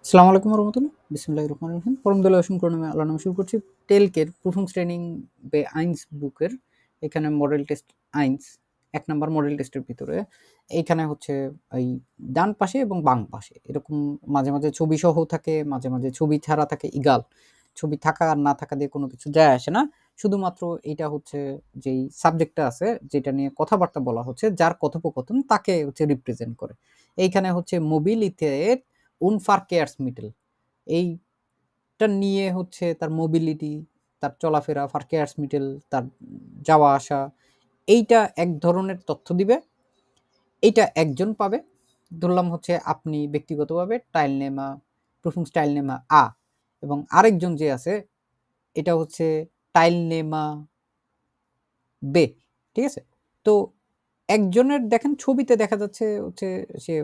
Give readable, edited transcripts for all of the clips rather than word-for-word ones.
আসসালামু আলাইকুম রহমতুল্লাহ বিসমুল্লাহির রহমানির রহিম পরম দয়ালু অসীম করুণাময় আল্লাহর নামে শুরু করছি। টেলকের প্রুফungstraining বে আইনস বুকের এখানে মডেল টেস্ট আইনস ১ নাম্বার মডেল টেস্টের ভিতরে এইখানে হচ্ছে এই ডান পাশে এবং বাম পাশে এরকম মাঝে, মাঝে ছবি সহ থাকে, মাঝে, মাঝে ছবি ছাড়া থাকে ইগাল। ছবি থাকা আর না থাকা দিয়ে কোনো কিছু যায় আসে না। শুধুমাত্র এইটা হচ্ছে যেই সাবজেক্টটা আছে যেটা নিয়ে কথাবার্তা বলা হচ্ছে, যার কথোপকথন তাকে হচ্ছে রিপ্রেজেন্ট করে। এইখানে হচ্ছে মোবিলিতে Unverkehrsmittel এইটা নিয়ে হচ্ছে তার মোবিলিটি, তার চলাফেরা, Verkehrsmittel তার যাওয়া আসা, এইটা এক ধরনের তথ্য দিবে। এইটা একজন পাবে। ধরলাম হচ্ছে আপনি ব্যক্তিগতভাবে Teilnehmer, Prüfungsteilnehmer A এবং আরেকজন যে আছে এটা হচ্ছে Teilnehmer B, ঠিক আছে? তো একজনের দেখেন ছবিতে দেখা যাচ্ছে হচ্ছে সে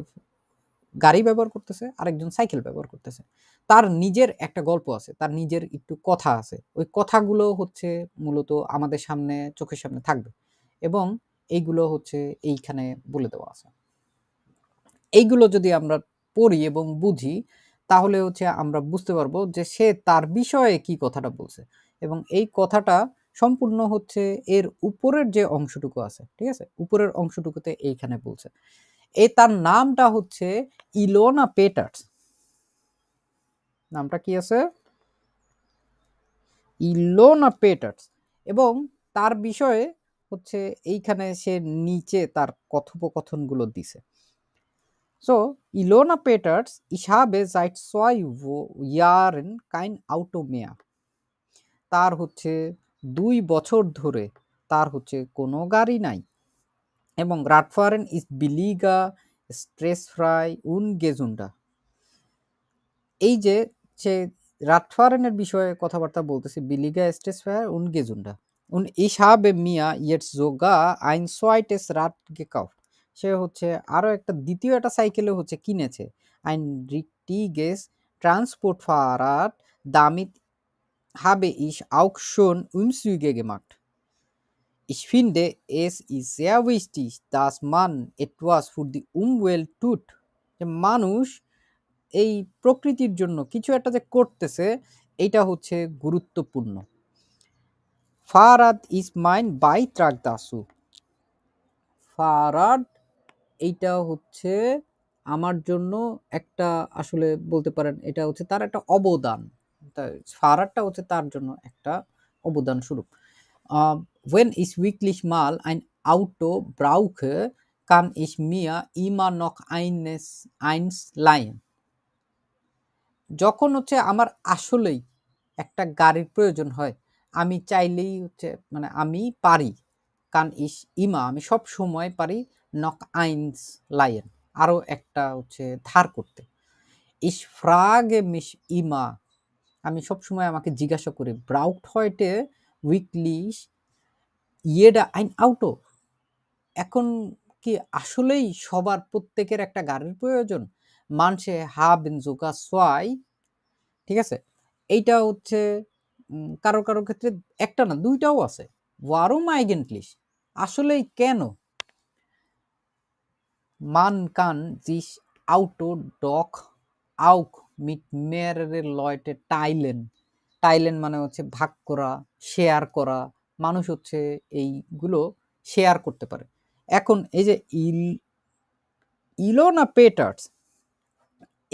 গাড়ি ব্যবহার করতেছে, আরেকজন সাইকেল ব্যবহার করতেছে। তার নিজের একটা গল্প আছে, তার নিজের একটু কথা আছে। ওই কথাগুলো হচ্ছে মূলত আমাদের সামনে চোখের সামনে থাকবে এবং এইগুলো হচ্ছে এইখানে বলে দেওয়া আছে। এইগুলো যদি আমরা পড়ি এবং বুঝি তাহলে হচ্ছে আমরা বুঝতে পারবো যে সে তার বিষয়ে কি কথাটা বলছে এবং এই কথাটা সম্পূর্ণ হচ্ছে এর উপরের যে অংশটুকু আছে, ঠিক আছে? উপরের অংশটুকুতে এইখানে বলছে। তার নামটা হচ্ছে ইলোনা পেটার্স। নামটা কি আছে? ইলোনা পেটার্স এবং তার বিষয়ে হচ্ছে এইখানে সে নিচে তার কথোপকথনগুলো দিছে। So, Ilona Peters, ich habe seit 2 Jahren kein Auto mehr. তার হচ্ছে ২ বছর ধরে তার হচ্ছে কোনো গাড়ি নাই এবং Radfahren ist billiger, stressfrei und gesünder. এই যে সে রাতফারেনের বিষয়ে কথাবার্তা বলতেছে বিলিগা স্টেসফায়ার উন গেজুন্ডা উন ich habe mir jetzt sogar ein zweites Rad gekauft. সে হচ্ছে আরো একটা দ্বিতীয় একটা সাইকেলও হচ্ছে কিনেছে ein richtiges Transportfahrrad, damit habe ich auch schon Umzüge gemacht. Ich finde, es ist sehr wichtig, dass man etwas für die Umwelt tut. যে মানুষ এই প্রকৃতির জন্য কিছু একটা যে করতেছে এইটা হচ্ছে গুরুত্বপূর্ণ। Farad is mine বাইট্রাক Dasu. ফারাদ এইটা হচ্ছে আমার জন্য একটা আসলে বলতে পারেন এটা হচ্ছে তার একটা অবদান। ফারাদটা হচ্ছে তার জন্য একটা অবদান স্বরূপ। Wenn ich wirklich mal ein Auto brauche, kann ich mir immer noch eins leihen. যখন হচ্ছে আমার আসলেই একটা গাড়ির প্রয়োজন হয়, আমি চাইলেই হচ্ছে মানে আমি পারি। কান ইস ইমা আমি সব সময় পারি নক আইনস লাইয়েন আরো একটা হচ্ছে ধার করতে। ইস ফ্রাগে মিস ইমা আমি সবসময় আমাকে জিজ্ঞাসা করি ব্রাউট হয়টে উইকলিশ ইয়েডা আইন আউটো এখন কি আসলেই সবার প্রত্যেকের একটা গাড়ির প্রয়োজন? মানসে হাবেন সোগার সোয়াই, ঠিক আছে? এইটা হচ্ছে কারো, কারো ক্ষেত্রে একটা না ২ টাও আছে। Warum eigentlich? আসলেই কেন? Man kann sich Auto doch auch mit mehreren Leute teilen. Thailand মানে হচ্ছে ভাগ করা, শেয়ার করা। মানুষ হচ্ছে এইগুলো শেয়ার করতে পারে। এখন এই যে ইলোনা পেটার্স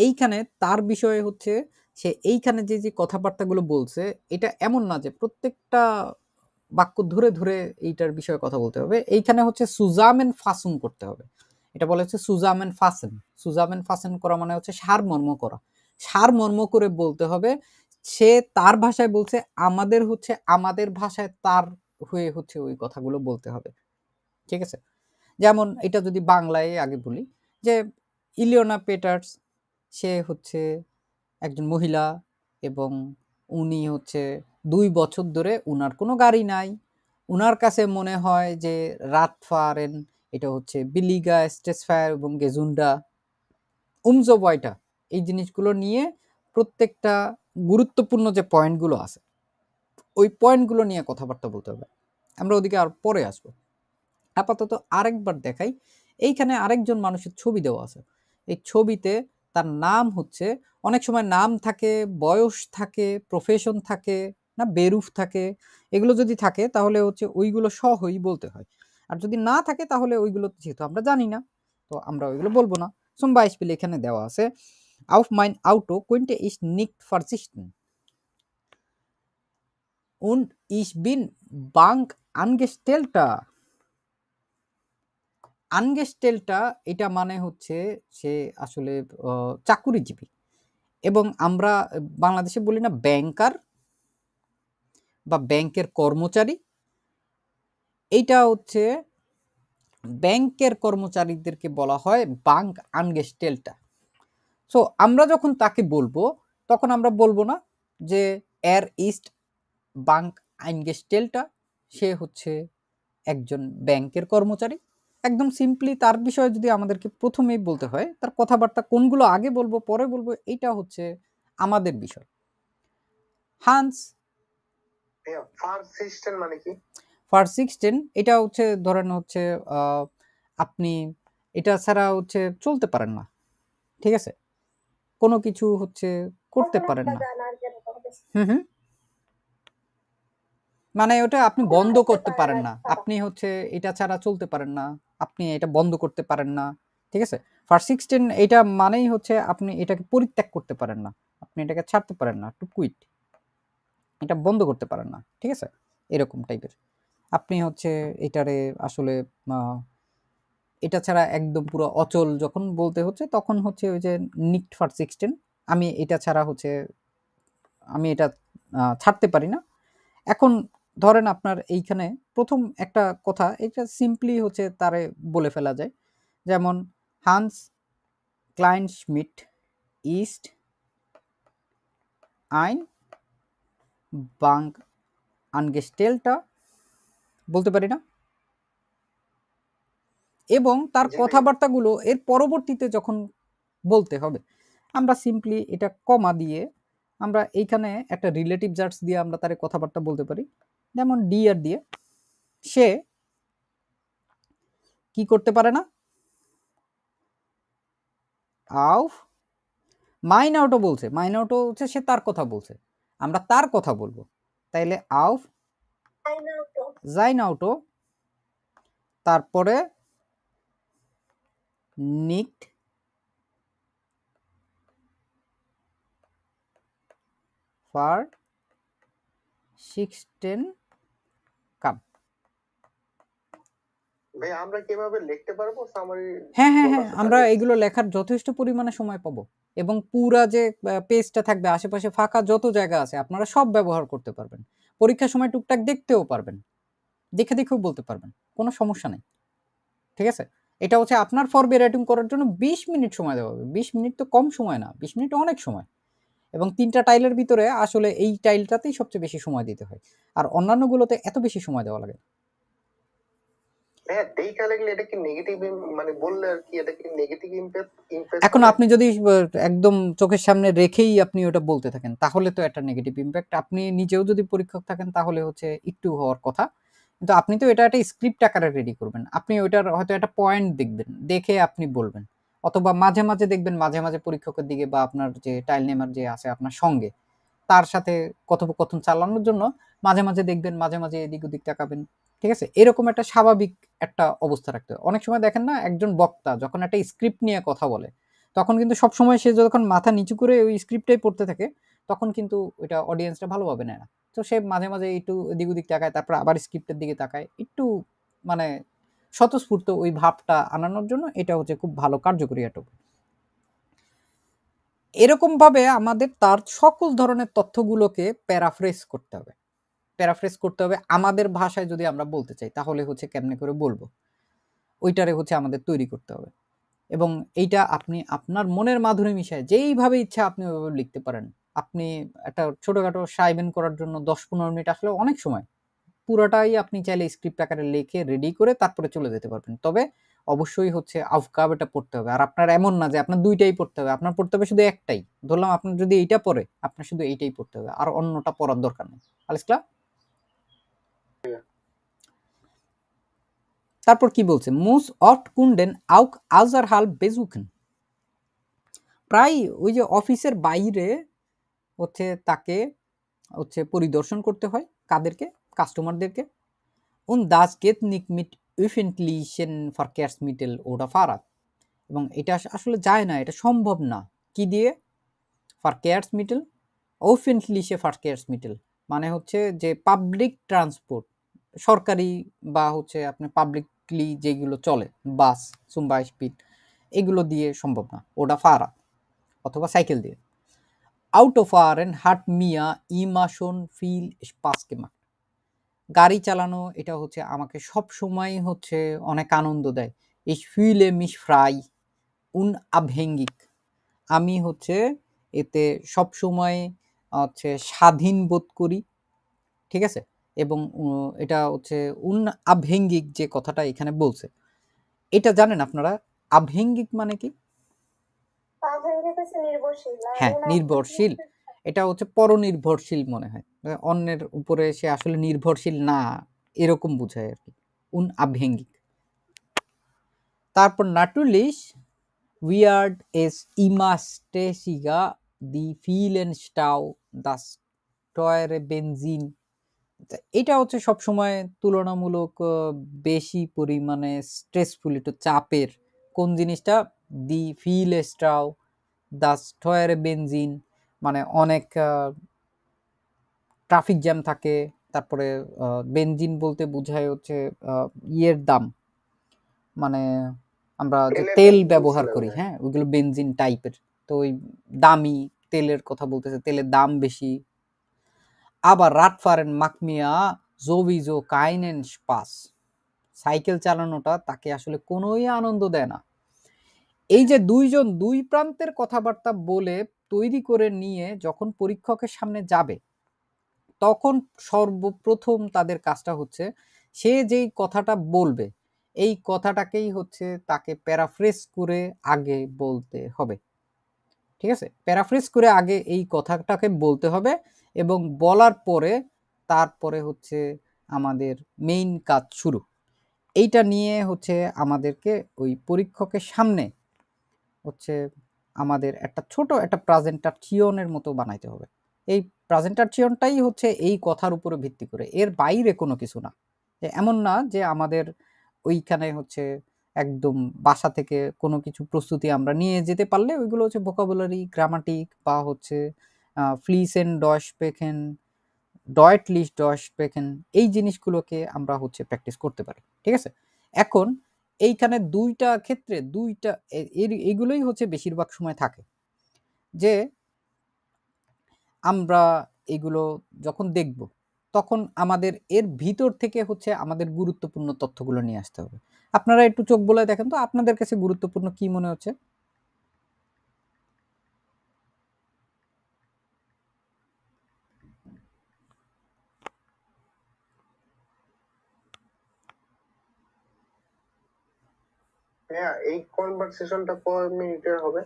এইখানে তার বিষয়ে হচ্ছে সে এইখানে যে কথাবার্তাগুলো বলছে এটা এমন না যে প্রত্যেকটা বাক্য ধরে, ধরে এইটার বিষয়ে কথা বলতে হবে। এইখানে হচ্ছে সুজামেন ফাসুন করতে হবে। এটা বলা হচ্ছে সুজামেন ফাসেন। সুজামেন ফাসেন করা মানে হচ্ছে সারমর্ম করা। সারমর্ম করে বলতে হবে। সে তার ভাষায় বলছে, আমাদের হচ্ছে আমাদের ভাষায় তার হয়ে হচ্ছে ওই কথাগুলো বলতে হবে। ঠিক আছে? যেমন এটা যদি বাংলায় আগে বলি যে ইলিওনা পেটার্স সে হচ্ছে একজন মহিলা এবং উনি হচ্ছে ২ বছর ধরে উনার কোনো গাড়ি নাই। উনার কাছে মনে হয় যে রাতফারেন এটা হচ্ছে বিলিগা, স্টেসফায়ার এবং গেজুন্ডা, উমজোবয়টা এই জিনিসগুলো নিয়ে প্রত্যেকটা গুরুত্বপূর্ণ যে পয়েন্টগুলো আছে ওই পয়েন্টগুলো নিয়ে কথাবার্তা বলতে হবে। আমরা ওদিকে আর পরে আসবো। আপাতত আরেকবার দেখাই। এইখানে আরেকজন মানুষের ছবি দেওয়া আছে। এই ছবিতে তার নাম হচ্ছে, অনেক সময় নাম থাকে, বয়স থাকে, প্রফেশন থাকে, না বেরুফ থাকে, এগুলো যদি থাকে তাহলে হচ্ছে ওইগুলো সহই বলতে হয়। আর যদি না থাকে তাহলে ওইগুলো যেহেতু আমরা জানি না, তো আমরা ওইগুলো বলবো না। zum Beispiel এখানে দেওয়া আছে, auf mein Auto könnte ich nicht verzichten und ich bin Bankangestellter। আনগেস্টেলটা এটা মানে হচ্ছে সে আসলে চাকুরিজীবী, এবং আমরা বাংলাদেশে বলি না ব্যাংকার বা ব্যাংকের কর্মচারী, এইটা হচ্ছে ব্যাংকের কর্মচারীদেরকে বলা হয় বাঙ্ক আনগেস্টেলটা। সো আমরা যখন তাকে বলবো তখন আমরা বলবো না যে এর ইস্ট বাঙ্ক আইনগেস্টেলটা, সে হচ্ছে একজন ব্যাংকের কর্মচারী। একদম সিম্পলি তার বিষয়ে যদি আমাদেরকে প্রথমেই বলতে হয়, তার কথাবার্তা কোনগুলো আগে বলবো পরে বলবো, এটা হচ্ছে আমাদের বিষয়। হান্স মানে কি? ফারসিক্সটেন এটা হচ্ছে ধরেন হচ্ছে আপনি এটা ছাড়া হচ্ছে চলতে পারেন না, ঠিক আছে, কোনো কিছু হচ্ছে করতে পারেন না। হুম, মানে ওটা আপনি বন্ধ করতে পারেন না, আপনি হচ্ছে এটা ছাড়া চলতে পারেন না, আপনি এটা বন্ধ করতে পারেন না, ঠিক আছে। ফারসিক্সটেন এটা মানেই হচ্ছে আপনি এটাকে পরিত্যাগ করতে পারেন না, আপনি এটাকে ছাড়তে পারেন না, টু কুইট, এটা বন্ধ করতে পারেন না, ঠিক আছে, এরকম টাইপের। আপনি হচ্ছে এটারে আসলে এটা ছাড়া একদম পুরো অচল যখন বলতে হচ্ছে তখন হচ্ছে ওই যে নিক্ট ফারসিক্সটেন, আমি এটা ছাড়া হচ্ছে আমি এটা ছাড়তে পারি না। এখন ধরেন আপনার এইখানে প্রথম একটা কথা, এটা সিম্পলি হচ্ছে তারে বলে ফেলা যায়, যেমন হান্স ক্লাইনশমিট ইস্ট আইন বাঙ্ক আনগেস্টেলটা, বলতে পারি না। এবং তার কথাবার্তাগুলো এর পরবর্তীতে যখন বলতে হবে, আমরা সিম্পলি এটা কমা দিয়ে আমরা এইখানে একটা রিলেটিভ জার্স দিয়ে আমরা তার কথাবার্তা বলতে পারি, যেমন ডিয়ার দিয়ে। সে কি করতে পারে না, আউফ মাইন আউটও বলছে, মাইন আউটও হচ্ছে সে তার কথা বলছে, আমরা তার কথা বলবো, তাইলে আউফ জাইন আউটো, তারপরে নিক্ট ফার সিক্সটেন কাম। ভাই আমরা কিভাবে লিখতে পারবো সামারি? হ্যাঁ হ্যাঁ হ্যাঁ, আমরা এগুলো লেখার যথেষ্ট পরিমাণে সময় পাবো, এবং পুরা যে পেজটা থাকবে আশেপাশে ফাঁকা যত জায়গা আছে আপনারা সব ব্যবহার করতে পারবেন, পরীক্ষার সময় টুকটাক দেখতেও পারবেন, দেখে দেখেও বলতে পারবেন, কোনো সমস্যা নেই, ঠিক আছে। এটা হচ্ছে আপনার ফরবে রাইটিং করার জন্য 20 মিনিট সময় দেওয়া হবে, 20 মিনিট তো কম সময় না, 20 মিনিট অনেক সময়, এবং 3টা টাইলের ভিতরে আসলে এই টাইলটাতেই সবচেয়ে বেশি সময় দিতে হয়, আর অন্যান্যগুলোতে এত বেশি সময় দেওয়া লাগে। হ্যাঁ, দেখা লাগলে এটা কি নেগেটিভ, মানে বললে আর কি এটা কি নেগেটিভ ইমপ্যাক্ট? এখন আপনি যদি একদম চোখের সামনে রেখেই আপনি ওটা বলতে থাকেন তাহলে তো একটা নেগেটিভ ইমপ্যাক্ট, আপনি নিজেও যদি পরীক্ষক থাকেন তাহলে হচ্ছে একটু হওয়ার কথা, কিন্তু আপনি তো এটা একটা স্ক্রিপ্ট আকারে রেডি করবেন, আপনি ওইটার হয়তো একটা পয়েন্ট দেখবেন, দেখে আপনি বলবেন, অথবা মাঝে মাঝে দেখবেন, মাঝে মাঝে পরীক্ষকের দিকে বা আপনার যে টাইল নেমার যে আছে আপনার সঙ্গে তার সাথে কথোপকথন চালানোর জন্য মাঝে মাঝে দেখবেন, মাঝে মাঝে এদিক ওদিক তাকাবেন, ঠিক আছে, এরকম একটা স্বাভাবিক একটা অবস্থা রাখতে হয়। অনেক সময় দেখেন না, একজন বক্তা যখন একটা স্ক্রিপ্ট নিয়ে কথা বলে তখন কিন্তু সবসময় সে যখন মাথা নিচু করে ওই স্ক্রিপ্টটাই পড়তে থাকে তখন কিন্তু ওইটা অডিয়েন্সটা ভালোভাবে নেয় না, তো সে মাঝে মাঝে একটু এদিক ওদিক তাকায়, তারপর আবার স্ক্রিপ্টের দিকে তাকায়, একটু মানে স্বতঃস্ফূর্ত ওই ভাবটা আনানোর জন্য এটা হচ্ছে খুব ভালো কার্যকরী একটা। এরকম ভাবে আমাদের তার সকল ধরনের তথ্যগুলোকে প্যারাফ্রেজ করতে হবে, প্যারাফ্রেজ করতে হবে আমাদের ভাষায় যদি আমরা বলতে চাই তাহলে হচ্ছে কেমনে করে বলবো, ওইটারে হচ্ছে আমাদের তৈরি করতে হবে, এবং এইটা আপনি আপনার মনের মাধুরী মিশায় যেইভাবে ইচ্ছা আপনি ওইভাবে লিখতে পারেন। আপনি একটা ছোটখাটো সাইবেন করার জন্য 10-15 মিনিট আসলে অনেক সময়, পুরোটাই আপনি চাইলে স্ক্রিপ্ট আকারে লিখে রেডি করে তারপরে চলে যেতে পারবেন, তবে অবশ্যই হচ্ছে আফকাব এটা পড়তে হবে, আর আপনার এমন না যে আপনার দুইটাই পড়তে হবে, আপনার পড়তে হবে শুধু একটাই, ধরলাম আপনার যদি এইটা পড়ে আপনার শুধু এইটাই পড়তে হবে, আর অন্যটা পড়ার দরকার নেই। আলিস ক্লাস। তারপর কি বলছে, মুস অফট কুন্ডেন আউক আজার হাল বেজুকেন, প্রায় ওই যে অফিসের বাইরে হচ্ছে তাকে হচ্ছে পরিদর্শন করতে হয়, কাদেরকে? কাস্টমারদেরকে। Und das geht nicht mit öffentlichen Verkehrsmitteln oder Fahrrad। এবং এটা আসলে যায় না, এটা সম্ভব না। কি দিয়ে? Verkehrsmittel, öffentliche Verkehrsmittel মানে হচ্ছে যে পাবলিক ট্রান্সপোর্ট, সরকারি বা হচ্ছে আপনার পাবলিকলি যেগুলো চলে, বাস, zum Beispiel, এগুলো দিয়ে সম্ভব না। ওটা Fahrrad অথবা সাইকেল দিয়ে। Autofahren hat mir immer schon viel Spaß gemacht। গাড়ি চালানো এটা হচ্ছে আমাকে সবসময় হচ্ছে অনেক আনন্দ দেয়। Ich fühle mich frei, unabhängig। আমি হচ্ছে এতে সবসময় হচ্ছে স্বাধীন বোধ করি, ঠিক আছে? এবং এটা হচ্ছে unabhängig যে কথাটা এখানে বলছে, এটা জানেন আপনারা abhängig মানে কি? হ্যাঁ, নির্ভরশীল। এটা হচ্ছে পরনির্ভরশীল মনে হয়। অন্যের উপরে সে আসলে নির্ভরশীল না, এরকম বোঝায় আরকি। unabhängig। তারপর natürlich wird es immer stressiger, die vielen Stau, das teure Benzin। এটা হচ্ছে সবসময় তুলনামূলক বেশি পরিমাণে স্ট্রেসফুল, একটু চাপের। কোন জিনিসটা? দি viele Stau, das teure Benzin মানে অনেক ট্রাফিক জ্যাম থাকে। তারপরে বেনজিন বলতে বোঝায় হচ্ছে ইয়ের দাম, মানে আমরা যে তেলের তেল দাম ব্যবহার বলছিলেন, করি, হ্যাঁ। হ্যাঁ, ওইগুলো বেনজিন টাইপের। তো ওই দামি তেলের কথা বলতেছে, তেলের দাম বেশি। আবার Radfahren macht mir sowieso keinen Spaß। Cycle চালানোটা তাকে আসলে কোনোই আনন্দ দেয় না। এই যে দুইজন দুই প্রান্তের কথাবার্তা বলে তৈরি করে নিয়ে যখন পরীক্ষকের সামনে যাবে, তখন সর্বপ্রথম তাদের কাজটা হচ্ছে সে যেই কথাটা বলবে, এই কথাটাকেই হচ্ছে তাকে প্যারাফ্রেজ করে আগে বলতে হবে, ঠিক আছে? প্যারাফ্রেজ করে আগে এই কথাটাকে বলতে হবে এবং বলার পরে তারপরে হচ্ছে আমাদের মেইন কাজ শুরু। এইটা নিয়ে হচ্ছে আমাদেরকে ওই পরীক্ষকের সামনে হচ্ছে আমাদের একটা ছোট একটা প্রেজেন্টেশনের মতো বানাইতে হবে। এই প্রেজেন্টেশনটাই হচ্ছে এই কথার উপরে ভিত্তি করে, এর বাইরে কোনো কিছু না। যে এমন না যে আমাদের ওইখানে হচ্ছে একদম বাসা থেকে কোনো কিছু প্রস্তুতি আমরা নিয়ে যেতে পারলে ওইগুলো হচ্ছে ভোকাবুলারি, গ্রামাটিক বা হচ্ছে ফ্লিসেন, ডয় স্প্রেখেন, ডয়েটলিশ, ডয় স্প্রেখেন, এই জিনিসগুলোকে আমরা হচ্ছে প্র্যাকটিস করতে পারি, ঠিক আছে? এখন এইখানে ২ টা ক্ষেত্রে ২ টা এগুলোই হচ্ছে বেশিরভাগ সময় থাকে। যে আমরা এগুলো যখন দেখব, তখন আমাদের এর ভিতর থেকে হচ্ছে আমাদের গুরুত্বপূর্ণ তথ্যগুলো নিয়ে আসতে হবে। আপনারা একটু চোখ বুলায় দেখেন তো আপনাদের কাছে গুরুত্বপূর্ণ কি মনে হচ্ছে? হ্যাঁ, এই কনভারসেশনটা কয় মিনিটের হবে?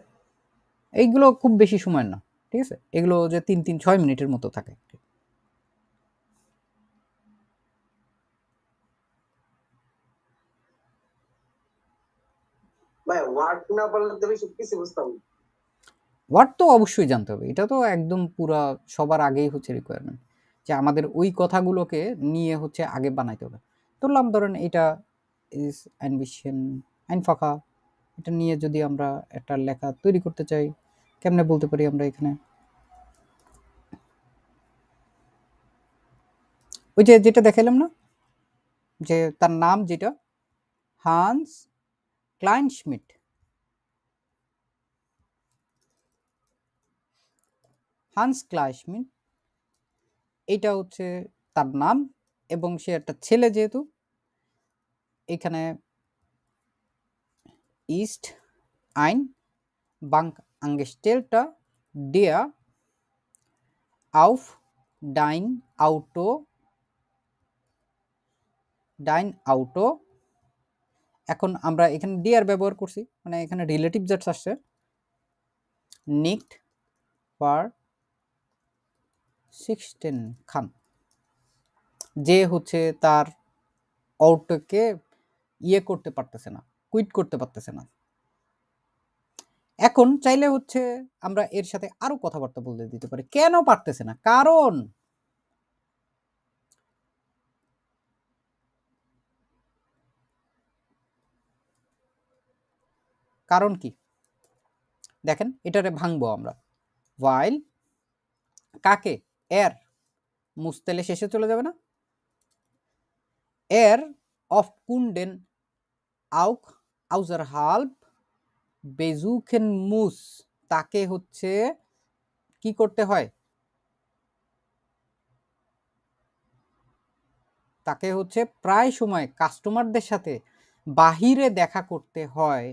এইগুলো খুব বেশি সময়ের না, ঠিক আছে? এগুলো যে ৩-৬ মিনিটের মতো থাকে। ভাই ওয়ার্ড না বললে তো বেশি কিছু বুঝতাম না। ওয়ার্ড তো অবশ্যই জানতে হবে। এটা তো একদম পুরা সবার আগেই হচ্ছে রিকোয়ারমেন্ট। যে আমাদের ওই কথাগুলোকে নিয়ে হচ্ছে আগে বানাইতে হবে। ধরলাম ধরেন এটা ইস ein bisschen einfacher, এটা নিয়ে যদি আমরা একটা লেখা তৈরি করতে চাই, কেমনে বলতে পারি আমরা এখানে? ওই যে যেটা দেখাইলাম না? যে তার নাম যেটা হান্স ক্লাইনশমিট। হান্স ক্লাইনশমিট এইটা হচ্ছে তার নাম এবং সে একটা ছেলে যেহেতু এখানে ist ein Bankangestellter, der auf dein Auto, এখন আমরা এখানে ডিয়ার ব্যবহার করছি, মানে এখানে রিলেটিভ জাস্ট আসছে, nicht verzichten kann, যে হচ্ছে তার অটোকে ইয়ে করতে পারতেছে না, কুইট করতে পারতেছে না। এখন চাইলে হচ্ছে আমরা এর সাথে আরো কথাবার্তা বলতে দিতে পারি। কেন পারতেছে না? কারণ কি? দেখেন এটারে ভাঙবো আমরা। while কাকে? এর মুছতেলে শেষে চলে যাবে না? এর অফ কুন্ডেন আউক আউজার হাল্প বেজুকেন মুস, তাকে হচ্ছে কি করতে হয়? তাকে হচ্ছে প্রায় সময় কাস্টমারদের সাথে বাহিরে দেখা করতে হয়।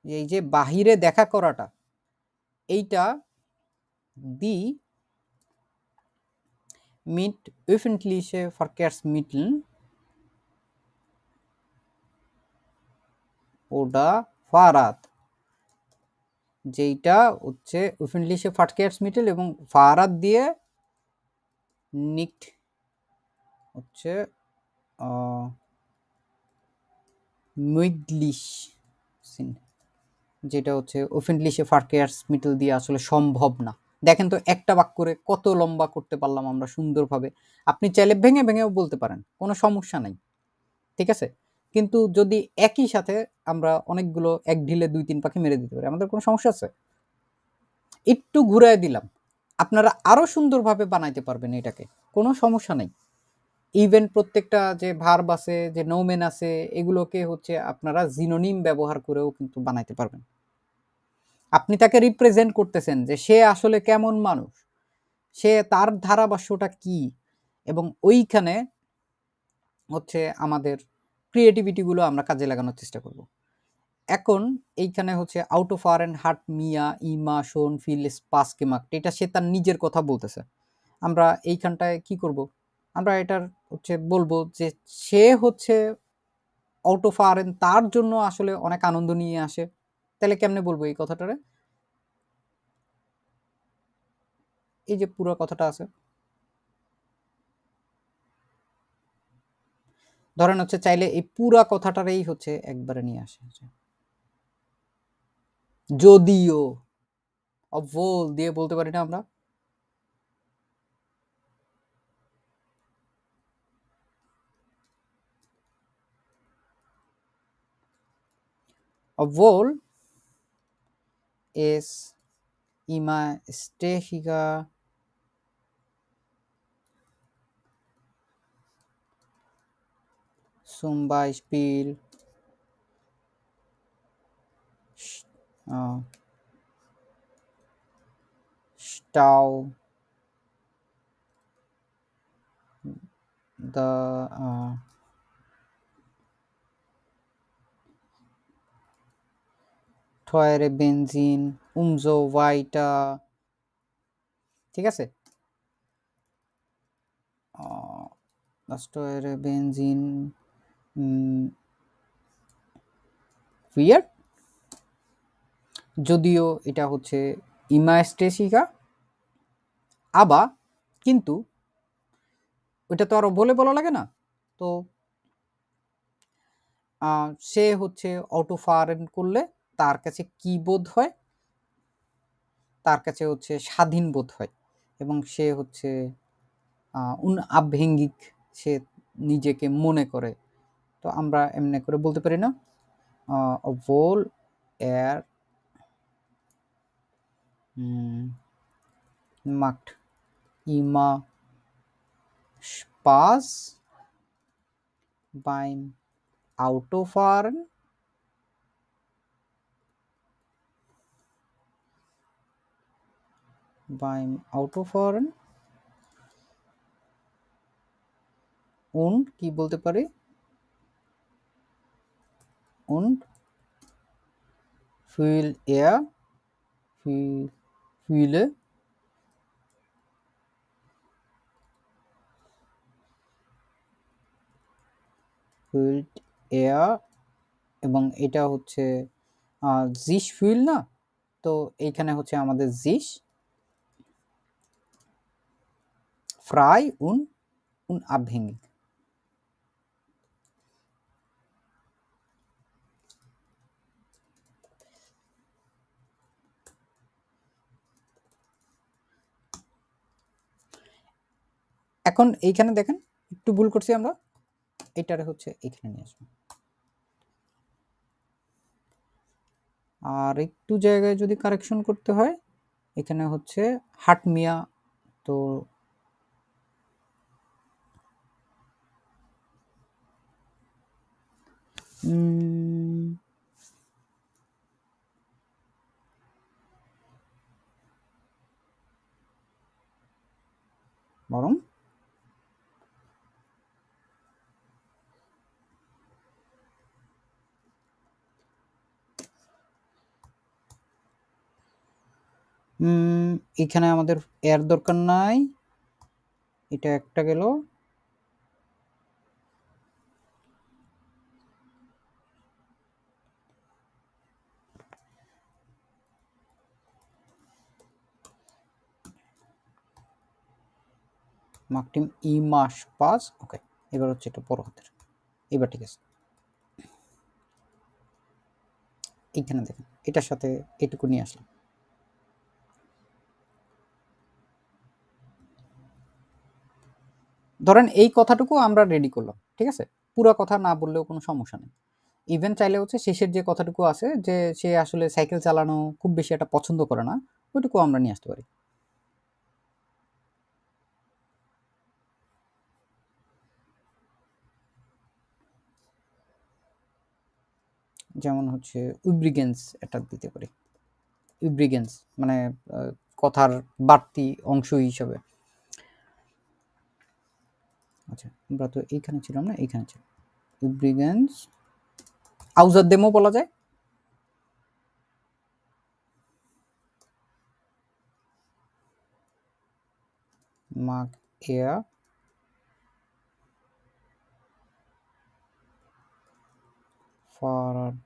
এই যে বাহিরে দেখা করাটা, এইটা দি mit öffentliche Verkehrsmitteln oder Fahrrad, যেইটা হচ্ছে öffentliche Verkehrsmittel এবং ফারাদ দিয়ে নিক্ট হচ্ছে möglich sind, যেটা হচ্ছে öffentliche Verkehrsmittel দিয়ে আসলে সম্ভব না। দেখেন তো একটা বাক্যরে কত লম্বা করতে পারলাম আমরা সুন্দরভাবে। আপনি চাইলে ভেঙে ভেঙেও বলতে পারেন, কোনো সমস্যা নাই, ঠিক আছে? কিন্তু যদি একই সাথে আমরা অনেকগুলো এক ঢিলে ২-৩ পাখি মেরে দিতে পারি, আমাদের কোনো সমস্যা আছে? একটু ঘুরায় দিলাম, আপনারা আরো সুন্দরভাবে বানাইতে পারবেন এটাকে, কোনো সমস্যা নাই। ইভেন প্রত্যেকটা যে ভার্ব আছে, যে নোমেন আছে, এগুলোকে হচ্ছে আপনারা জিনোনিম ব্যবহার করেও কিন্তু বানাইতে পারবেন। আপনি তাকে রিপ্রেজেন্ট করতেছেন যে সে আসলে কেমন মানুষ, সে তার ধারাভাষ্যটা কি, এবং ওইখানে হচ্ছে আমাদের ক্রিয়েটিভিটিগুলো আমরা কাজে লাগানোর চেষ্টা করব। এখন এইখানে হচ্ছে আউট অফ আর এন্ড হার্ট মিয়া ইমা শোন ফিল স্পাস কেমাক, এটা সে তার নিজের কথা বলতেছে। আমরা এইখানটায় কি করব? আমরা এটার হচ্ছে বলবো যে সে হচ্ছে আউট অফ আর এন্ড তার জন্য আসলে অনেক আনন্দ নিয়ে আসে। তাহলে কেমনে বলবো এই কথাটারে? এই যে পুরো কথাটা আছে, ধরেন হচ্ছে চাইলে এই পুরা কথাটারেই হচ্ছে একবারে নিয়ে আসে। যদিও অবল দিয়ে বলতে পারি না আমরা? obwohl es immer stärker zum Beispiel Stau the teure Benzin umso weiter, ঠিক আছে? das teure Benzin weird, যদিও এটা হচ্ছে ইমাস্টেসিকা, আবার কিন্তু ওইটা তো আরো বলা লাগে না। তো সে হচ্ছে অটো ফারেন করলে তার কাছে কি বোধ হয়? তার কাছে হচ্ছে স্বাধীন বোধ হয়, এবং সে হচ্ছে আবহেঙ্গিক, সে নিজেকে মনে করে। তো আমরা এমনি করে বলতে পারি না? obwohl er macht immer Spaß beim Autofahren, und কি বলতে পারি? und fühle er, এবং এটা হচ্ছে জিস ফুইল না, তো এইখানে হচ্ছে আমাদের জিস ফ্রাই উন আবহেঙ্গিক। এখন এইখানে দেখেন একটু ভুল করছি আমরা, এটারে হচ্ছে এখানে নিয়ে আসবো। আর একটু জায়গায় যদি কারেকশন করতে হয়, এখানে হচ্ছে হাট মিয়া, তো বরং এখানে আমাদের এর দরকার নাই, এটা একটা গেল। মার্কটিম ই মাস পাস, ওকে। এবার হচ্ছে এটা বড় হাতের, এবার ঠিক আছে। এইখানে দেখেন এটার সাথে এটুকু নিয়ে আসলাম। ধরেন এই কথাটুকু আমরা রেডি করলাম, ঠিক আছে, পুরো কথা না বললেও কোনো সমস্যা নেই। ইভেন চাইলে হচ্ছে শেষের যে কথাটুকু আছে, যে সে আসলে সাইকেল চালানো খুব বেশি একটা পছন্দ করে না, ওইটুকু আমরা নিয়ে আসতে পারি। যেমন হচ্ছে উইব্রিগেন্স এটা দিতে পারি। উইব্রিগেন্স মানে কথার বাড়তি অংশ হিসাবে। আচ্ছা, আমরা তো এইখানে ছিলাম না, এইখানে ছিল উইব্রিগেন্স। আউজার দেমো বলা যায়। মাগ এয়া ফারাড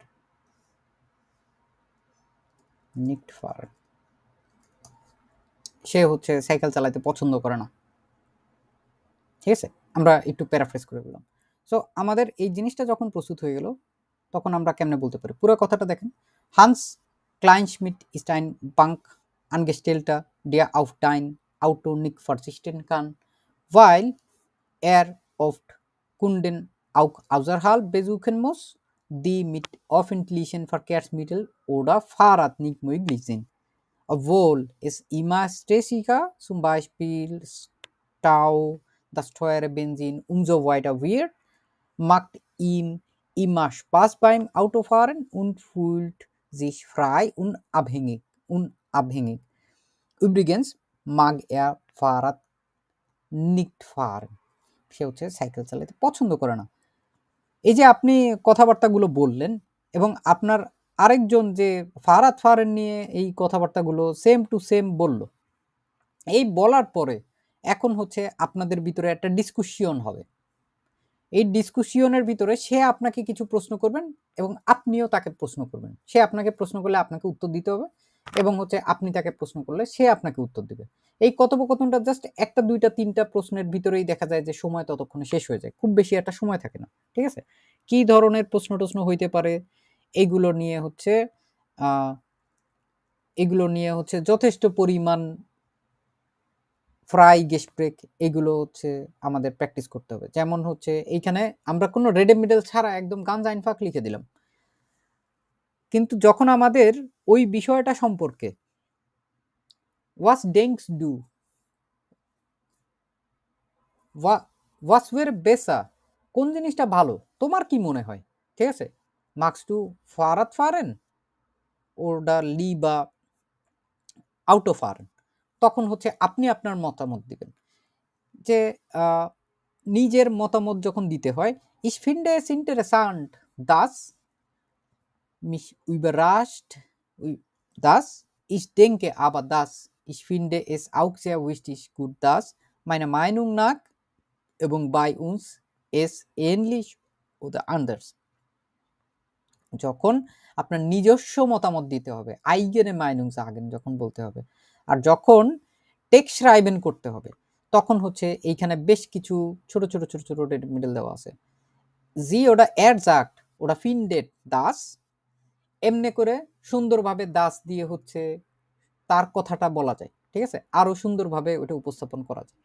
নিক্ট ফারাড, সে হচ্ছে সাইকেল চালাতে পছন্দ করে না, ঠিক আছে। আমরা একটু প্যারাফ্রেজ করে বললাম। সো আমাদের এই জিনিসটা যখন প্রস্তুত হয়ে গেল, তখন আমরা কেমনে বলতে পারি পুরো কথাটা দেখেন। হান্স ক্লাইনশমিট স্টাইন বাঙ্ক আনগেস্টেলটা ডিয়া আউফ ডাইন আউটো নিক ফারসিস্টেন কান weil er oft Kunden auch außerhalb besuchen muss, die mit öffentlichen Verkehrsmitteln oder Fahrrad nicht möglich sind. Obwohl es immer stressiger, zum Beispiel Stau, das teure Benzin und so weiter wird, macht ihm immer Spaß beim Autofahren und fühlt sich frei und abhängig. Übrigens mag er Fahrrad nicht fahren. সে হচ্ছে cycle চালাতে পছন্দ করে না। এই যে আপনি কথাবার্তাগুলো বললেন, এবং আপনার আরেকজন যে ফারাত ফারেন নিয়ে এই কথাবার্তাগুলো সেম টু সেম বলল, এই বলার পরে এখন হচ্ছে আপনাদের ভিতরে একটা ডিসকাশন হবে। এই ডিসকাশনের ভিতরে সে আপনাকে কিছু প্রশ্ন করবেন এবং আপনিও তাকে প্রশ্ন করবেন। সে আপনাকে প্রশ্ন করলে আপনাকে উত্তর দিতে হবে, এবং হচ্ছে আপনি তাকে প্রশ্ন করলে সে আপনাকে উত্তর দিবে। এই কথোপকথনটা জাস্ট একটা দুইটা তিনটা প্রশ্নের ভিতরেই দেখা যায় যে সময় ততক্ষণে শেষ হয়ে যায়, খুব বেশি একটা সময় থাকে না, ঠিক আছে। কি ধরনের প্রশ্ন টশ্ন হইতে পারে, এগুলো নিয়ে হচ্ছে এগুলো নিয়ে হচ্ছে যথেষ্ট পরিমাণ ফ্রাই গেসপ্রেক, এগুলো হচ্ছে আমাদের প্র্যাকটিস করতে হবে। যেমন হচ্ছে এইখানে আমরা কোনো রেডে মিডল ছাড়া একদম গানজ আইনফাক লিখে দিলাম, কিন্তু যখন আমাদের ওই বিষয়টা সম্পর্কে ওয়াস ডেঙ্কস ডু ওয়াস ওয়ের বেসা, কোন জিনিসটা ভালো তোমার কি মনে হয়, ঠিক আছে, মার্কস টু ফারাত ফারেন ওটা লি বা আউটো ফারেন, তখন হচ্ছে আপনি আপনার মতামত দিবেন। যে নিজের মতামত যখন দিতে হয়, ich finde es interessant dass mich überrascht dass ich denke aber dass ich finde es auch sehr wichtig gut dass meiner Meinung nach এবং bei uns es ähnlich oder anders। যখন আপনার নিজস্ব মতামত দিতে হবে, আইগেনে মাইনুং sagen যখন বলতে হবে, আর যখন টেক্সট রাইবেন করতে হবে, তখন হচ্ছে এইখানে বেশ কিছু ছোট ছোট ছোট ছোট মিডল দেওয়া আছে। জি ওটা এর জাক্ট ওটা ফিনডেট দাস, এমনি করে সুন্দরভাবে দাস দিয়ে হচ্ছে তার কথাটা বলা যায়, ঠিক আছে, আরো সুন্দরভাবে ওটা উপস্থাপন করা যায়।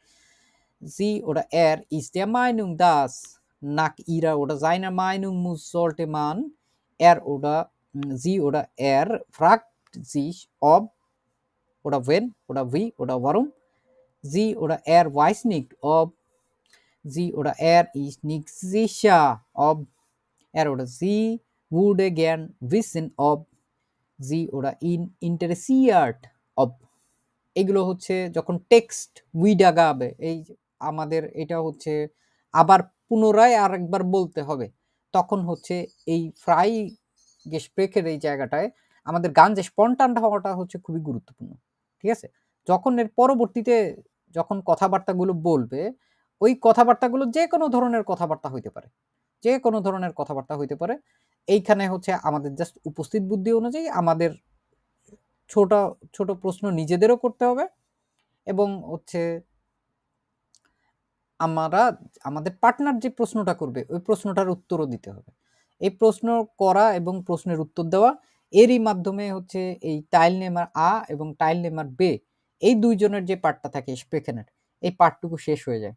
Sie oder er ist der Meinung, dass nach ihrer oder seiner Meinung muss sollte man er oder sie oder er fragt sich ob oder wenn oder wie oder warum. Sie oder er weiß nicht ob, sie oder er ist nicht sicher ob, er oder sie würde gern wissen ob, sie oder ihn interessiert ob। এগুলো হচ্ছে যখন text উইডাগাবে, এই আমাদের এটা হচ্ছে আবার পুনরায় আরেকবার বলতে হবে, তখন হচ্ছে এই ফ্রাই গেস্প্রেকের এই জায়গাটায় আমাদের গান যে স্পন্টান হওয়াটা হচ্ছে খুবই গুরুত্বপূর্ণ। ঠিক আছে? যখন এর পরবর্তীতে যখন কথাবার্তাগুলো বলবে, ওই কথাবার্তাগুলো যে কোনো ধরনের কথাবার্তা হইতে পারে, যে কোনো ধরনের কথাবার্তা হইতে পারে। এইখানে হচ্ছে আমাদের জাস্ট উপস্থিত বুদ্ধি অনুযায়ী আমাদের ছোট ছোট প্রশ্ন নিজেদেরও করতে হবে এবং হচ্ছে আমরা আমাদের পার্টনার যে প্রশ্নটা করবে ওই প্রশ্নটার উত্তরও দিতে হবে। এই প্রশ্ন করা এবং প্রশ্নের উত্তর দেওয়া, এরই মাধ্যমে হচ্ছে এই টাইলনেমার আ এবং টাইলনেমার বে, এই দুইজনের যে পার্টটা থাকে স্প্রেখেনের, এই পার্টটুকু শেষ হয়ে যায়।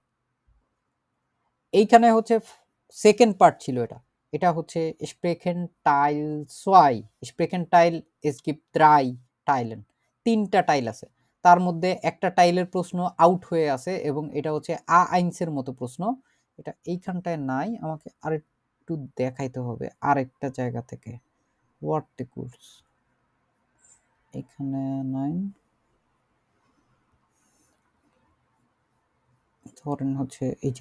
এইখানে হচ্ছে সেকেন্ড পার্ট ছিল এটা। এটা হচ্ছে স্প্রেখেন টাইল সোয়াই, স্প্রেখেন টাইল es gibt drei টাইলেন, ৩টা টাইল আছে। তার মধ্যে একটা টাইলের প্রশ্ন আউট হয়ে আছে এবং এটা হচ্ছে আ আইনসের মতো প্রশ্ন। এটা এইখানটায় নাই, আমাকে আরেকটু দেখাইতে হবে আরেকটা জায়গা থেকে। হোয়াট দ্য কোর্স, এখানে নাই। ধরেন হচ্ছে এই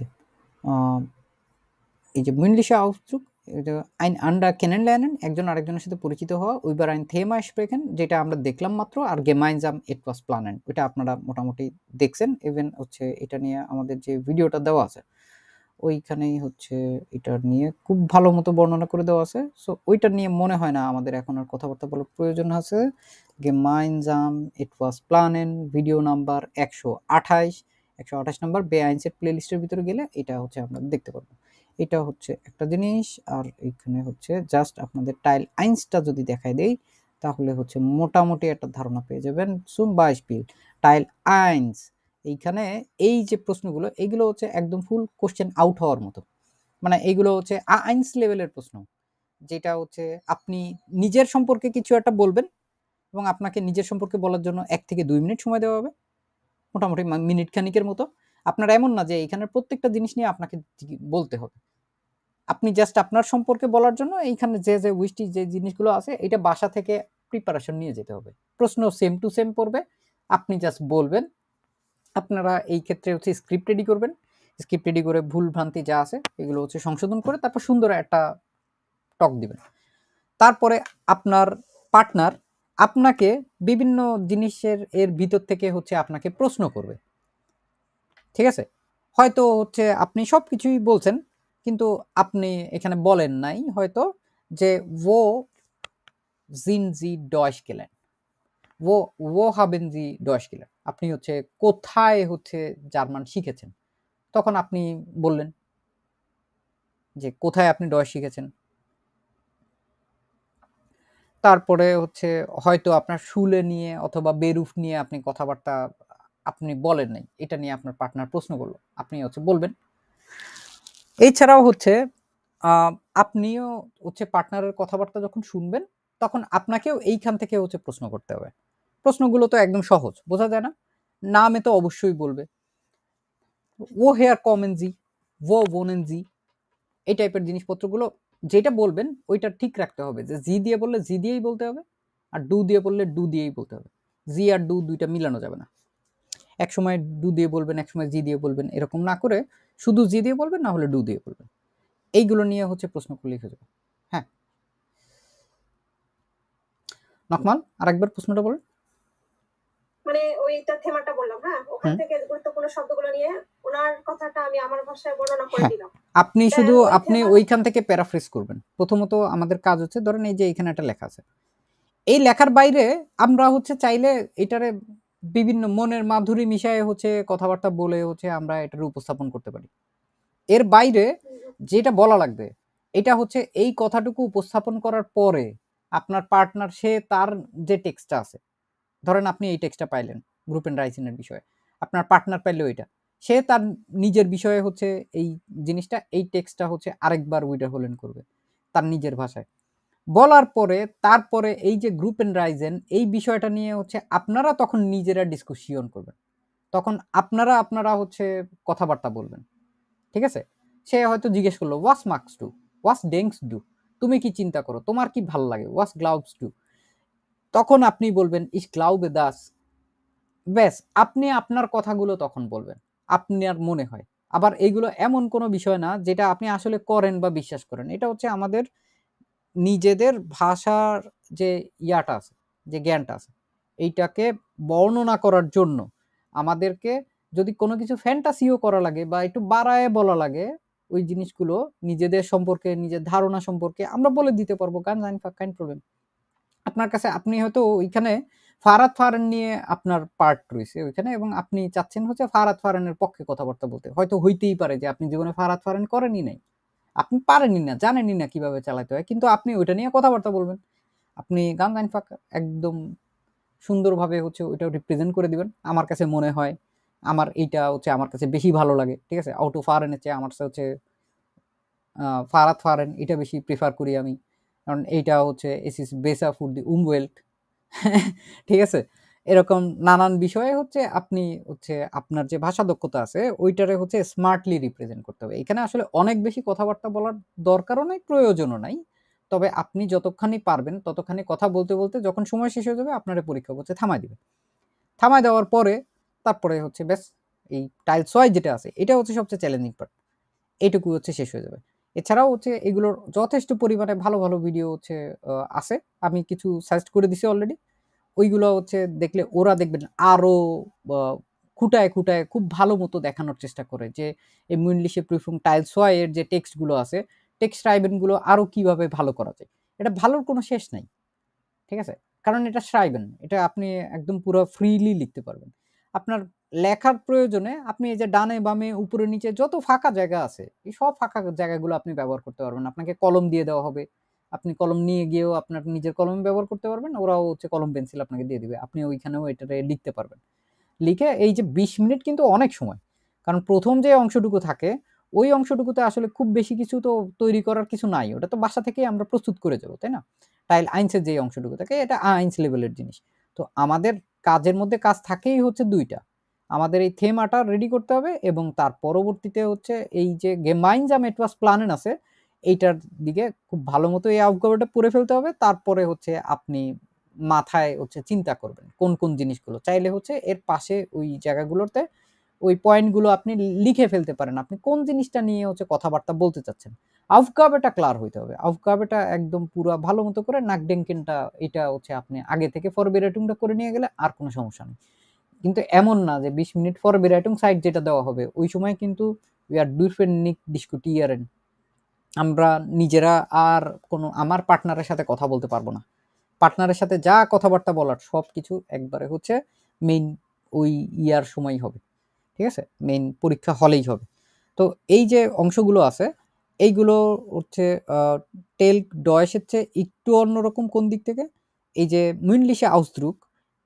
যে mündliche Ausdruck, এটা ein anderer kennenlernen, একজন আরেকজনের সাথে পরিচিত হওয়া, über ein Thema sprechen, যেটা আমরা দেখলাম মাত্র, আর gemeinsam etwas planen, ওটা আপনারা মোটামুটি দেখছেন। ইভেন হচ্ছে এটা নিয়ে আমাদের যে ভিডিওটা দেওয়া আছে ওইখানেই হচ্ছে এটা নিয়ে খুব ভালো মতো বর্ণনা করে দেওয়া আছে। সো ওইটা নিয়ে মনে হয় না আমাদের এখন আর কথাবার্তা বলার প্রয়োজন আছে। gemeinsam etwas planen video number 128 number বেআইনসের প্লেলিস্টের ভিতরে গেলে এটা হচ্ছে আমরা দেখতে পারবো। এটা হচ্ছে একটা জিনিস। আর এখানে হচ্ছে জাস্ট আপনাদের টাইল আইন্সটা যদি দেখাই দেই তাহলে হচ্ছে মোটামুটি একটা ধারণা পেয়ে যাবেন। zum Beispiel টাইল আইন্স, এইখানে এই যে প্রশ্নগুলো এইগুলো হচ্ছে একদম ফুল কোশ্চেন আউট হওয়ার মতো, মানে এইগুলো হচ্ছে আইন্স লেভেলের প্রশ্ন, যেটা হচ্ছে আপনি নিজের সম্পর্কে কিছু একটা বলবেন এবং আপনাকে নিজের সম্পর্কে বলার জন্য 1 থেকে 2 মিনিট সময় দেওয়া হবে, মোটামুটি মিনিট খানিকের মতো। আপনার এমন না যে এখানের প্রত্যেকটা জিনিস নিয়ে আপনাকে বলতে হবে, আপনি জাস্ট আপনার সম্পর্কে বলার জন্য এইখানে যে উইশটি যে জিনিসগুলো আছে এটা বাসা থেকে প্রিপারেশন নিয়ে যেতে হবে। প্রশ্ন সেম টু সেম পড়বে, আপনি জাস্ট বলবেন। আপনারা এই ক্ষেত্রে হচ্ছে স্ক্রিপ্ট রেডি করবেন, স্ক্রিপ্ট রেডি করে ভুল ভ্রান্তি যা আছে এগুলো হচ্ছে সংশোধন করে তারপর সুন্দর একটা টক দিবেন। তারপরে আপনার পার্টনার আপনাকে বিভিন্ন জিনিসের এর ভিতর থেকে হচ্ছে আপনাকে প্রশ্ন করবে। ঠিক আছে? হয়তো হচ্ছে আপনি সবকিছুই বলছেন কিন্তু আপনি এখানে বলেন নাই হয়তো যে wo sind Sie Deutsch gelernt, wo haben Sie Deutsch gelernt, আপনি হচ্ছে কোথায় হচ্ছে জার্মান শিখেছেন, তখন আপনি বললেন যে কোথায় আপনি ডয়েশ শিখেছেন। তারপরে হচ্ছে হয়তো আপনার শুলে নিয়ে অথবা বেরুফ নিয়ে আপনি কথাবার্তা আপনি বলেন নাই, এটা নিয়ে আপনার পার্টনার প্রশ্ন করলো, আপনি হচ্ছে বলবেন। এছাড়াও হচ্ছে আপনিও হচ্ছে পার্টনারের কথাবার্তা যখন শুনবেন তখন আপনাকেও এইখান থেকে হচ্ছে প্রশ্ন করতে হবে। প্রশ্নগুলো তো একদম সহজ, বোঝা যায় না? নামে তো অবশ্যই বলবে woher kommen Sie, wo wohnen Sie, এই টাইপের জিনিসপত্রগুলো যেটা বলবেন ওইটা ঠিক রাখতে হবে, যে জি দিয়ে বললে জি দিয়েই বলতে হবে আর ডু দিয়ে বললে ডু দিয়েই বলতে হবে। জি আর ডু দুইটা মিলানো যাবে না, এক সময় ডু দিয়ে বলবেন এক সময় জি দিয়ে বলবেন, এরকম না করে শুধু জি দিয়ে বলবেন না হলে ডু দিয়ে বলবেন। এইগুলো নিয়ে হচ্ছে প্রশ্ন করলে লিখে যাবে। হ্যাঁ নকমাল আরেকবার প্রশ্নটা বলেন। মানে ওইটা থেমাটা বললাম, হ্যাঁ ওখান থেকে গুরুত্বপূর্ণ শব্দগুলো নিয়ে ওনার কথাটা আমি আমার ভাষায় বর্ণনা করে দিলাম। আপনি শুধু আপনি ওইখান থেকে প্যারাফ্রেজ করবেন। প্রথমত আমাদের কাজ হচ্ছে ধরেন এই যে এখানে একটা লেখা আছে, এই লেখার বাইরে আমরা হচ্ছে চাইলে এটারে বিভিন্ন মনের মাধুরী মিশায়ে হচ্ছে কথাবার্তা বলে হচ্ছে আমরা এটার উপস্থাপন করতে পারি। এর বাইরে যেটা বলা লাগবে এটা হচ্ছে এই কথাটুকু উপস্থাপন করার পরে আপনার পার্টনার সে তার যে টেক্সটটা আছে, ধরেন আপনি এই টেক্সটটা পাইলেন গ্রুপ এন্ড রাইসিনের বিষয়ে, আপনার পার্টনার পাইলো এটা, সে তার নিজের বিষয়ে হচ্ছে এই জিনিসটা, এই টেক্সটটা হচ্ছে আরেকবার উইডারহোলেন করবে তার নিজের ভাষায়। বলার পরে তারপরে এই যে গ্রুপ এন্ড রাইজেন এই বিষয়টা নিয়ে হচ্ছে আপনারা তখন নিজেরা ডিসকাশন করবেন, তখন আপনারা হচ্ছে কথাবার্তা বলবেন। ঠিক আছে? সে হয়তো জিজ্ঞেস করলো ওয়াস মার্কস ডু, ওয়াস ডেংস ডু, তুমি কি চিন্তা করো, তোমার কি ভাল লাগে, ওয়াস গ্লাউবস ডু, তখন আপনি বলবেন ইস গ্লাউবে দাস। ব্যাস, আপনি আপনার কথাগুলো তখন বলবেন, আপনার মনে হয়। আবার এইগুলো এমন কোনো বিষয় না যেটা আপনি আসলে করেন বা বিশ্বাস করেন। এটা হচ্ছে আমাদের নিজেদের ভাষার যে ইয়াটা আছে, যে জ্ঞানটা আছে, এইটাকে বর্ণনা করার জন্য আমাদেরকে যদি কোনো কিছু ফ্যান্টাসিও করা লাগে বা একটু বাড়ায়ে বলা লাগে, ওই জিনিসগুলো নিজেদের সম্পর্কে, নিজের ধারণা সম্পর্কে আমরা বলে দিতে পারবো। গান জানি কাইন্ড প্রবলেম। আপনার কাছে আপনি হয়তো ওইখানে ফারাদ ফারহান নিয়ে আপনার পার্ট রয়েছে ওইখানে, এবং আপনি চাচ্ছেন হচ্ছে ফারাদ ফারহানের পক্ষে কথাবার্তা বলতে। হয়তো হইতেই পারে যে আপনি জীবনে ফারাদ ফারহান করেনই নাই, আপনি পারেনই না, জানেনই না কিভাবে চালাতে হয়, কিন্তু আপনি ওইটা নিয়ে কথাবার্তা বলবেন। আপনি গান গাইন ফাঁকা একদম সুন্দরভাবে হচ্ছে ওইটা রিপ্রেজেন্ট করে দিবেন। আমার কাছে মনে হয় আমার এইটা হচ্ছে আমার কাছে বেশি ভালো লাগে। ঠিক আছে? আউট অফ ফারহানের চেয়ে আমার কাছে হচ্ছে ফারাদ ফারহান এটা বেশি প্রেফার করি আমি। কারণ এইটা হচ্ছে এস ইস বেসা ফুড দি উমওয়েল্ট। ঠিক আছে? এরকম নানান বিষয়ে হচ্ছে আপনি হচ্ছে আপনার যে ভাষা দক্ষতা আছে ওইটারে হচ্ছে স্মার্টলি রিপ্রেজেন্ট করতে হবে। এখানে আসলে অনেক বেশি কথাবার্তা বলার দরকারও নাই, প্রয়োজনও নাই। তবে আপনি যতখানি পারবেন ততখানি কথা বলতে বলতে যখন সময় শেষ হয়ে যাবে আপনার পরীক্ষা হচ্ছে থামায় দিবেন। থামায় দেওয়ার পরে তারপরে হচ্ছে ব্যাস এই টাইল ৬ যেটা আছে এটা হচ্ছে সবচেয়ে চ্যালেঞ্জিং পার্ট। এইটুকু হচ্ছে শেষ হয়ে যাবে। এছাড়াও হচ্ছে এগুলোর যথেষ্ট পরিমাণে ভালো, ভালো ভিডিও হচ্ছে আছে। আমি কিছু সাজেস্ট করে দিছি অলরেডি। ওইগুলো হচ্ছে দেখলে ওরা দেখবেন আরো আ খুঁটায়, খুঁটায় খুব ভালো মতো দেখানোর চেষ্টা করে যে এই মুইনলিশে প্রিফুং টাইল ৬ এর যে টেক্সট গুলো আছে, টেক্সট রাইবেন গুলো আরো কিভাবে ভালো করা যায়। এটা ভালোর কোনো শেষ নাই। ঠিক আছে? কারণ এটা schreiben, এটা আপনি একদম পুরো ফ্রিলি লিখতে পারবেন। আপনার লেখার প্রয়োজনে আপনি এই যে ডানে বামে উপরে নিচে যত ফাঁকা জায়গা আছে, এই সব ফাঁকা জায়গাগুলো আপনি ব্যবহার করতে পারবেন। আপনাকে কলম দিয়ে দেওয়া হবে। আপনি কলম নিয়ে গিয়েও আপনার নিজের কলম ব্যবহার করতে পারবেন। ওরাও হচ্ছে কলম পেন্সিল আপনাকে দিয়ে দিবে। আপনি ওইখানেও এটাতে লিখতে পারবেন। লিখে এই যে ২০ মিনিট কিন্তু অনেক সময়। কারণ ১ম যে অংশটুকু থাকে, ওই অংশটুকুতে আসলে খুব বেশি কিছু তো তৈরি করার কিছু নাই। ওটা তো বাসা থেকেই আমরা প্রস্তুত করে যাবো, তাই না? টাইল 1 এর যে অংশটুকু থাকে এটা 1 লেভেলের জিনিস। তো আমাদের কাজের মধ্যে কাজ থাকেই হচ্ছে ২ টা। আমাদের এই থেমাটা রেডি করতে হবে এবং তার পরবর্তীতে হচ্ছে এই যে gemeinsam etwas planen আছে, এইটার দিকে খুব ভালো মতো এই aufgabe টা পড়ে ফেলতে হবে। তারপরে হচ্ছে আপনি মাথায় হচ্ছে চিন্তা করবেন কোন, কোন জিনিসগুলো। চাইলে হচ্ছে এর পাশে ওই জায়গাগুলোতে ওই পয়েন্টগুলো আপনি লিখে ফেলতে পারেন। আপনি কোন জিনিসটা নিয়ে হচ্ছে কথাবার্তা বলতে চাচ্ছেন। aufgabe-টা ক্লিয়ার হইতে হবে। aufgabe-টা একদম পুরা ভালো মতো করে nachdenken-টা এটা হচ্ছে আপনি আগে থেকে Vorbereitung-টা করে নিয়ে গেলে আর কোনো সমস্যা নেই। কিন্তু এমন না যে ২০ মিনিট Vorbereitung Zeit যেটা দেওয়া হবে, ওই সময় কিন্তু we are dürfen nicht diskutieren, আমরা নিজেরা আর কোনো আমার পার্টনারের সাথে কথা বলতে পারবো না। পার্টনারের সাথে যা কথাবার্তা বলার সবকিছু একবারে হচ্ছে মেইন ওই ইয়ার সময়ই হবে। ঠিক আছে? মেইন পরীক্ষা হলেই হবে। তো এই যে অংশগুলো আছে, এইগুলো হচ্ছে আ টেল ডয়েসের চেয়ে একটু অন্যরকম কোন দিক থেকে? এই যে mündliche Ausdruck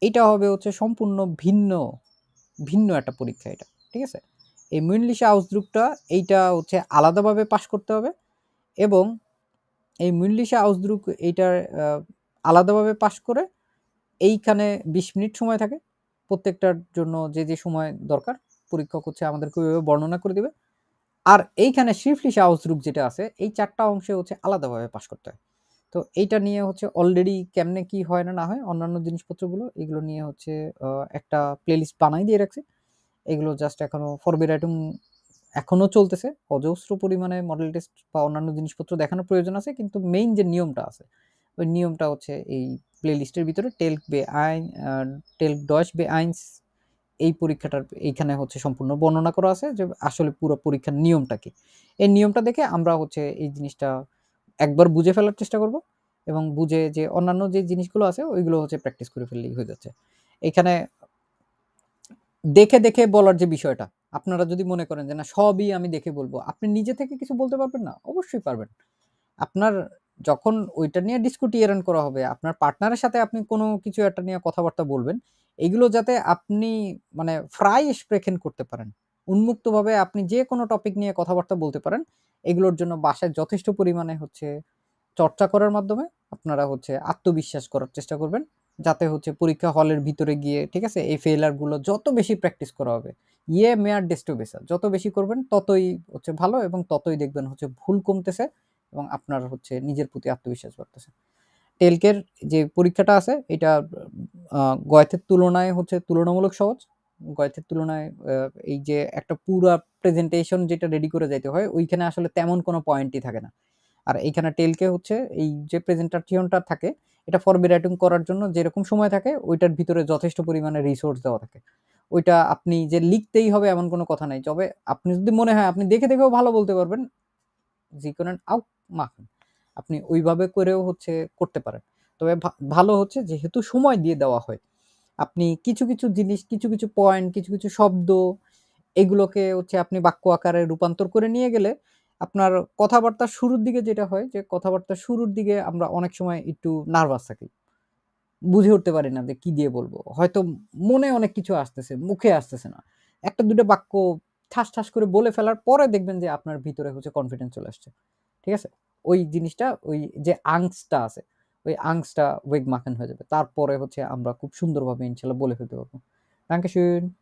এইটা হবে হচ্ছে সম্পূর্ণ ভিন্ন একটা পরীক্ষা এটা। ঠিক আছে? এই mündliche Ausdruck-টা এইটা হচ্ছে আলাদাভাবে পাস করতে হবে এবং এই mündliche Ausdruck এইটার আলাদাভাবে পাস করে এইখানে ২০ মিনিট সময় থাকে। প্রত্যেকটার জন্য যে, যে সময় দরকার পরীক্ষক হচ্ছে আমাদেরকে ওইভাবে বর্ণনা করে দিবে। আর এইখানে schriftliche Ausdruck যেটা আছে, এই ৪ টা অংশে হচ্ছে আলাদাভাবে পাস করতে হয়। তো এইটা নিয়ে হচ্ছে অলরেডি কেমনে কি হয় না, না হয় অন্যান্য জিনিসপত্রগুলো এগুলো নিয়ে হচ্ছে একটা প্লেলিস্ট বানাই দিয়ে রাখছি। এগুলো জাস্ট এখনো Vorbereitung এখনো চলতেছে। অজস্র পরিমাণে মডেল টেস্ট বা অন্যান্য জিনিসপত্র দেখানোর প্রয়োজন আছে। কিন্তু মেইন যে নিয়মটা আছে, ওই নিয়মটা হচ্ছে এই প্লেলিস্টের ভিতরে টেল Deutsch B1 এই পরীক্ষাটার এইখানে হচ্ছে সম্পূর্ণ বর্ণনা করা আছে যে আসলে পুরো পরীক্ষার নিয়মটা কি। এই নিয়মটা দেখে আমরা হচ্ছে এই জিনিসটা একবার বুঝে ফেলার চেষ্টা করব এবং বুঝে যে অন্যান্য যে জিনিসগুলো আছে ওইগুলো হচ্ছে প্র্যাকটিস করে ফেললেই হয়ে যাচ্ছে। এখানে দেখে, দেখে বলার যে বিষয়টা, আপনারা যদি মনে করেন যে না সবই আমি দেখে বলব, আপনি নিজে থেকে কিছু বলতে পারবেন না? অবশ্যই পারবেন। আপনার যখন ওইটা নিয়ে ডিসকুটিয়েরন করা হবে, আপনার পার্টনারের সাথে আপনি কোনো কিছু একটা নিয়ে কথাবার্তা বলবেন, এগুলো যাতে আপনি মানে frei sprechen করতে পারেন। উন্মুক্তভাবে আপনি যে কোনো টপিক নিয়ে কথাবার্তা বলতে পারেন। এগুলোর জন্য বাসায় যথেষ্ট পরিমাণে হচ্ছে চর্চা করার মাধ্যমে আপনারা হচ্ছে আত্মবিশ্বাস করার চেষ্টা করবেন। যাতে হচ্ছে পরীক্ষা হলের ভিতরে গিয়ে, ঠিক আছে? এই ফেইলিউর গুলো যত বেশি প্র্যাকটিস করা হবে, মেয়ার ডেস্টো বেসা, যত বেশি করবেন ততই হচ্ছে ভালো, এবং ততই দেখবেন হচ্ছে ভুল কমতেছে এবং আপনার হচ্ছে নিজের প্রতি আত্মবিশ্বাস বাড়তেছে। টেলকের যে পরীক্ষাটা আছে এটা গয়েথের তুলনায় হচ্ছে তুলনামূলক সহজ। গয়েথের তুলনায় এই যে একটা পুরা প্রেজেন্টেশন যেটা রেডি করে যাইতে হয়, ওইখানে আসলে তেমন কোনো পয়েন্টই থাকে না। আর এইখানে টেলকে হচ্ছে এই যে প্রেজেন্টেশনটা থাকে, এটা ফরবে রাইটিং করার জন্য যেরকম সময় থাকে, ওইটার ভিতরে যথেষ্ট পরিমাণে রিসোর্স দেওয়া থাকে। ওইটা আপনি যে লিখতেই হবে এমন কোনো কথা নাই। তবে আপনি যদি মনে হয় আপনি দেখে দেখেও ভালো বলতে পারবেন, জিকোনেন আউট মাখন, আপনি ওইভাবে করেও হচ্ছে করতে পারেন। তবে ভালো হচ্ছে যেহেতু সময় দিয়ে দেওয়া হয়, আপনি কিছু কিছু জিনিস, কিছু কিছু পয়েন্ট, কিছু কিছু শব্দ, এগুলোকে হচ্ছে আপনি বাক্য আকারে রূপান্তর করে নিয়ে গেলে আপনার কথাবার্তার শুরুর দিকে যেটা হয় যে কথাবার্তার শুরুর দিকে আমরা অনেক সময় একটু নার্ভাস থাকি, বুঝে উঠতে পারি না যে কি দিয়ে বলবো, হয়তো মনে অনেক কিছু আসতেছে, মুখে আসতেছে না, একটা দুটো বাক্য ঠাস ঠাস করে বলে ফেলার পরে দেখবেন যে আপনার ভিতরে হচ্ছে কনফিডেন্স চলে আসছে। ঠিক আছে? ওই জিনিসটা, ওই যে আংসটা আছে, ওই আংসটা ওয়েগ মাখান হয়ে যাবে। তারপরে হচ্ছে আমরা খুব সুন্দরভাবে ইনশাল্লাহ বলে ফেলতে পারবো। Dankeschön.